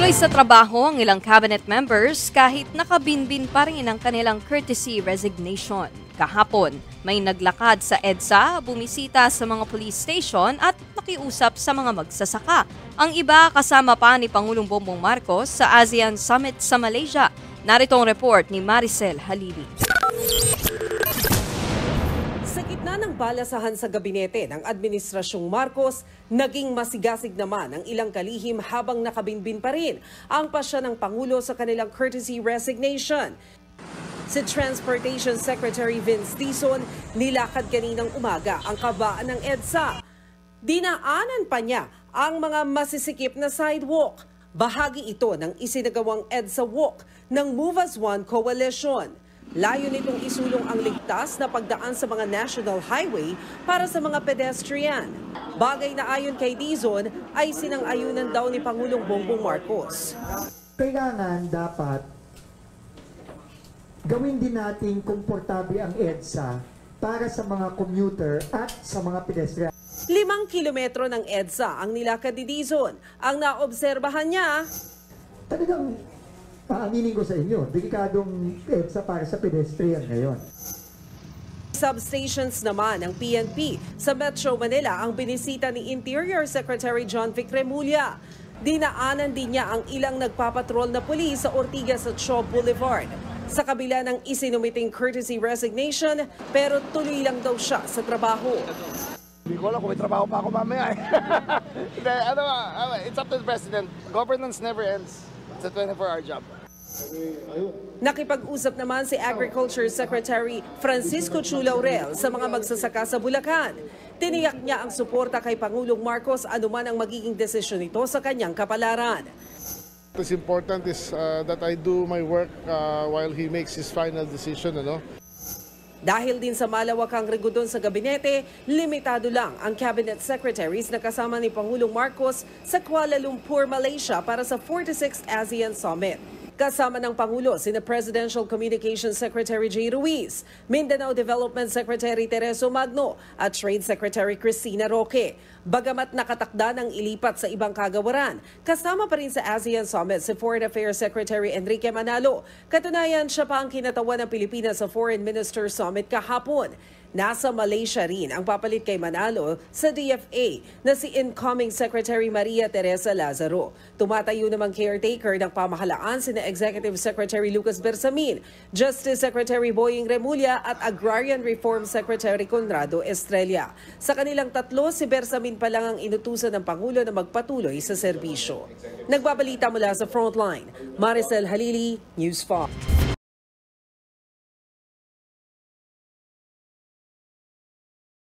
Tuloy sa trabaho ang ilang cabinet members kahit nakabinbin pa rin ang kanilang courtesy resignation. Kahapon, may naglakad sa EDSA, bumisita sa mga police station at nakiusap sa mga magsasaka. Ang iba kasama pa ni Pangulong Bongbong Marcos sa ASEAN Summit sa Malaysia. Narito ang report ni Maricel Halili. Sa gitna ng balasahan sa gabinete ng Administrasyong Marcos, naging masigasig naman ang ilang kalihim habang nakabinbin pa rin ang pasya ng Pangulo sa kanilang courtesy resignation. Si Transportation Secretary Vince Dizon nilakad kaninang umaga ang kabaan ng EDSA. Dinaanan pa niya ang mga masisikip na sidewalk. Bahagi ito ng isinagawang EDSA Walk ng Move as One Coalition. Layo nitong isulong ang ligtas na pagdaan sa mga national highway para sa mga pedestrian. Bagay na ayon kay Dizon ay sinang-ayunan daw ni Pangulong Bongbong Marcos. Kailangan dapat gawin din natin komportable ang EDSA para sa mga commuter at sa mga pedestrian. 5 kilometro ng EDSA ang nilakad ni Dizon. Ang naobserbahan niya, talagang paaminin ko sa inyo, delikadong EDSA para sa pedestrian ngayon. Substations naman ng PNP sa Metro Manila ang binisita ni Interior Secretary John Vic Remulla. Dinaanan din niya ang ilang nagpapatrol na pulis sa Ortigas at Shaw Boulevard. Sa kabila ng isinumiting courtesy resignation, pero tuloy lang daw siya sa trabaho. Hindi ko alam kung may trabaho pa ako mamaya. It's up to the President. Governance never ends. It's a 24-hour job. Nakipag-usap naman si Agriculture Secretary Francisco Chu Laurel sa mga magsasaka sa Bulacan. Tiniyak niya ang suporta kay Pangulong Marcos anuman ang magiging desisyon nito sa kanyang kapalaran. What's important is that I do my work while he makes his final decision. Dahil din sa malawakang regudon sa gabinete, limitado lang ang cabinet secretaries na kasama ni Pangulong Marcos sa Kuala Lumpur, Malaysia para sa 46th ASEAN Summit. Kasama ng Pangulo sina Presidential Communications Secretary Jay Ruiz, Mindanao Development Secretary Tereso Magno at Trade Secretary Cristina Roque. Bagamat nakatakda ng ilipat sa ibang kagawaran, kasama pa rin sa ASEAN Summit si Foreign Affairs Secretary Enrique Manalo. Katunayan, siya pa ang kinatawan ng Pilipinas sa Foreign Minister Summit kahapon. Nasa Malaysia rin ang papalit kay Manalo sa DFA na si incoming Secretary Maria Teresa Lazaro. Tumatayo namang caretaker ng pamahalaan sina Executive Secretary Lucas Bersamin, Justice Secretary Boying Remulla at Agrarian Reform Secretary Conrado Estrella. Sa kanilang tatlo, si Bersamin pa lang ang inutusan ng Pangulo na magpatuloy sa serbisyo. Nagbabalita mula sa Frontline, Maricel Halili, News 5.